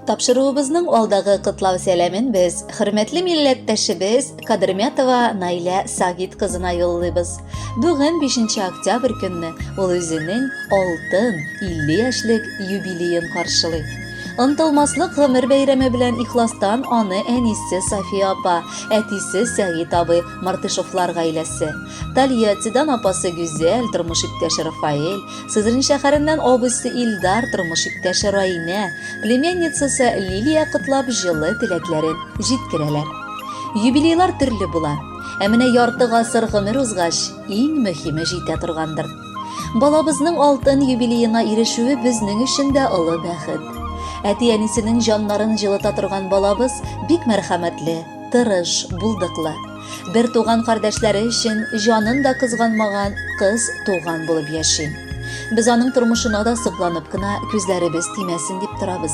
Тапшыруыбызның алдагы кытлау сәламен без хөрмәтле милләттәшебез Кадырмятова Наилә Сагит кызына юллыйбыз. Бүген 5 октябрь көнне ул үзенең алтын 50 яшьлек юбилеен каршылый. Ынтылмаслык гомер бәйрәме белән ихластан аны әнисе София апа, әтисе Сәгит абый, Мартышевлар гаиләсе, Тольяттидан апасы Гүзәл, тормыш иптәше Рафаэль, Сызрань шәһәреннән абысы Илдар, тормыш иптәше Раинә, племянницасы Лилия кытлап җылы теләкләрен җиткерәләр. Юбилейлар төрле була. Ә менә ярты гасыр гомер узгач, иң мөһиме җитә торгандыр. Балабызның алтын юбилеена ирешүе безнең өчен дә олы бәхет. Әти-әнисенең җаннарын җылыта торган балабыз бик мәрхәмәтле, тырыш, булдыклы. Бер туган кардәшләре өчен җанын да кызганмаган кыз туган булып яши. Без аның тормышына да сокланып кына күзләребез тимәсен дип торабыз.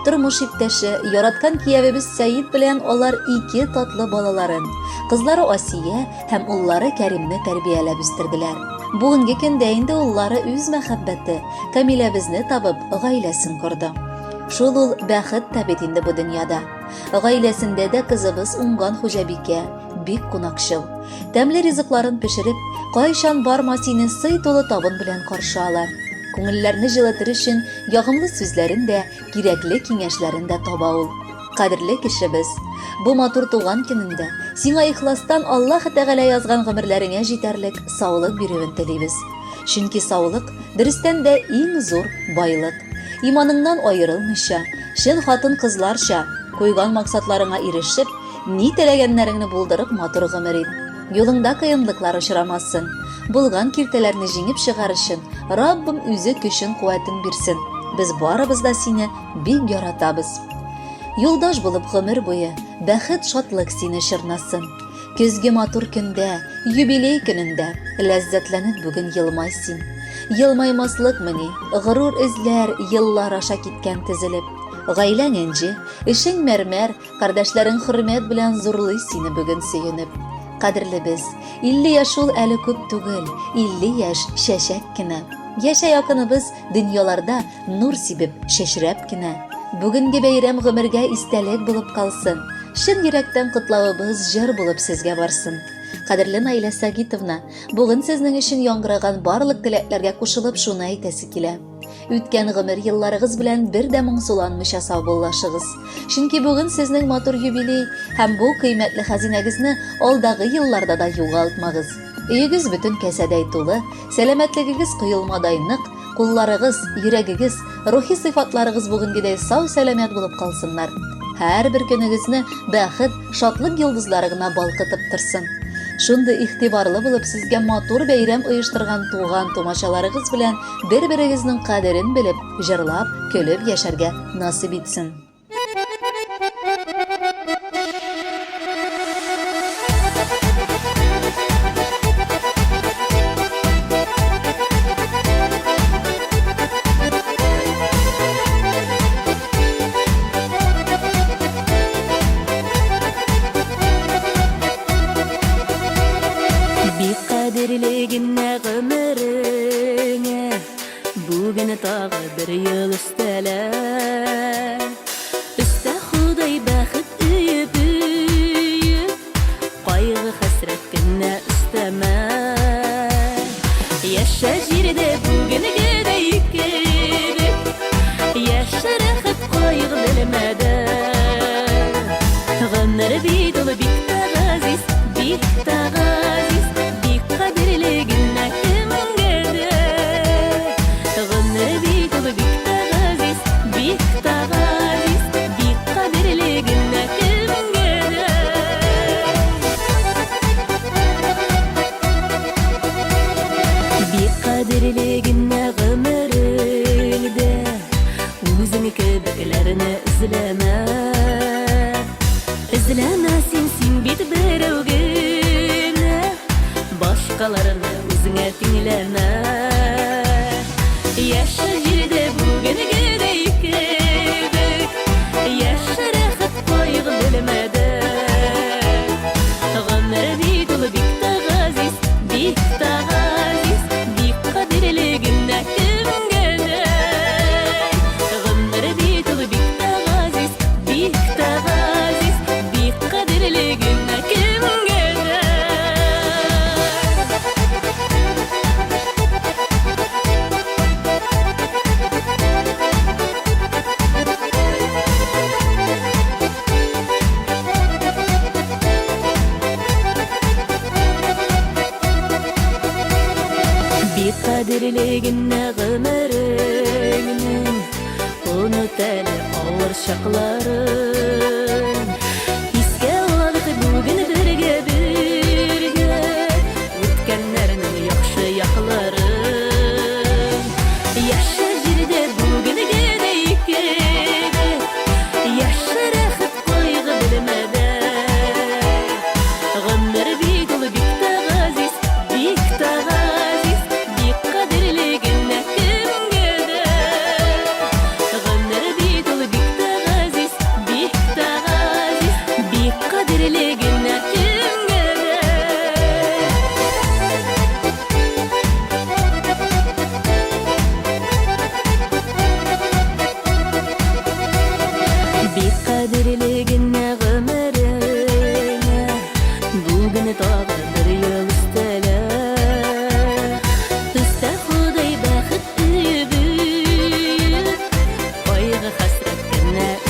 Тормыш иптәше, яраткан киявебез Сәид белән алар 2 татлы балаларын, кызлары Асия һәм уллары Кәримне тәрбияләп үстерделәр. Бүгенге көндә инде уллары үз мәхәббәте, Камиләбезне табып, гаиләсен корды. Шул ул бәхет тәбит инде бу дөньяда. Гаиләсендә дә кызыбыз уңган хуҗабикә, бик кунакчыл. Тәмле ризыкларын пешереп, кайчан барма сине сый тулы табын белән каршы ала. Күңелләрне җылытыр өчен ягымлы сүзләрен дә, кирәкле киңәшләрен дә таба ул. Кадерле кешебез, бу матур туган көнендә сиңа ихластан Аллаһ Тәгалә язган гомерләреңә җитәрлек саулык бирүен телибез. Чөнки саулык дөрестән дә иң зур байлык. Иманыңнан айырылмыйча, шын хатын-кызларча куйган максатларыңа ирешеп, ни теләгәннәреңне булдырып матур гомер ит. Юлыңда кыенлыклар очрамасын. Булган киртәләрне җиңеп чыгар өчен Раббым үзе көчен, куәтен бирсен. Без барыбыз да сине бик яратабыз. Юлдаш булып гомер буе бәхет, шатлык сине чорнасын. Көзге матур көндә, юбилей көнендә ләззәтләнеп бүген елмай син. Елмаймаслык мени, ғырур эзләр еллар аша киткән тезелеп. Гаиләң энҗе, эшең мәрмәр, кардәшләрең хөрмәт белән зурлый сине бүген сөенеп. Кадерле без, 50 яшь ул әле күп түгел, 50 яшь шәшәк кенә. Яшә якыныбыз дөньяларда нур сибеп, шәшрәп кенә. Бүгенге бәйрәм гомергә истәлек булып калсын. Шын йөрәктән котлавыбыз җыр булып сезгә барсын. Кадерле Наилә Сагитовна, бүген сезнең өчен яңгыраган барлык теләкләргә кушылып шуны әйтәсе килә. Үткән гомер елларыгыз белән бер дә моңсуланмыйча саубуллашыгыз. Чөнки бүген сезнең матур юбилей һәм бу кыйммәтле хәзинәгезне алдагы елларда да югалтмагыз. Өегез бөтен кәсәдәй тулы, сәламәтлегегез коелмадай нык, кулларыгыз, йөрәгегез, рухи сыйфатларыгыз бүгенгедәй сау-сәламәт булып калсыннар. Һәрбер көнегезне бәхет, шатлык йолдызлары гына балкытып торсын. Шундый игътибарлы булып сезгә матур бәйрәм оештырган туган тумачаларыгыз белән бер-берегезнең кадерен белеп, җырлап, көлеп яшәргә насыйп итсен. Кадерлегенә гомереңә бүген тагы бер ел өстәлә. Өстә Худай бәхет өеп, кайгы хәсрәт кенә өстәмә. Яшә җирдә бүгенгедәй кебек, яшә рәхәт кайгы белмәдә. Гомер бит ул бик тә газиз, бик тә газиз. Кадерлегенә гомереңдә үзең кебекләрне эзләмә. Эзләмә син бит берәү генә, башкаларны үзеңә тиңләмә. Яшә җирдә бүгенгедәй кебек, яшә рәхәт кайгы белмәдә. Гомер бит ул бик тә газиз, бик тә газиз. Кадерлегенә кемгәдәй, гомер бит ул бик тә qadrligine ömrüngün unut eli ağır şakların Hiske alıp bugün birge ötkenlerinin yaxşı yaxların Yaşa jirde bugün gedeyip gede Yaşa rahat koygu bilmede Ömür bik ol bik de gaziz Bik de gaziz Bik qadrligine kim gede Ömür bik ol bik de gaziz Bik de gaziz Bik qadrligine kim gede Bik qadrligine ömrüne Bugün tağdır yol üstele Üste Xuday baxıt üyübü Oyğı hasret gene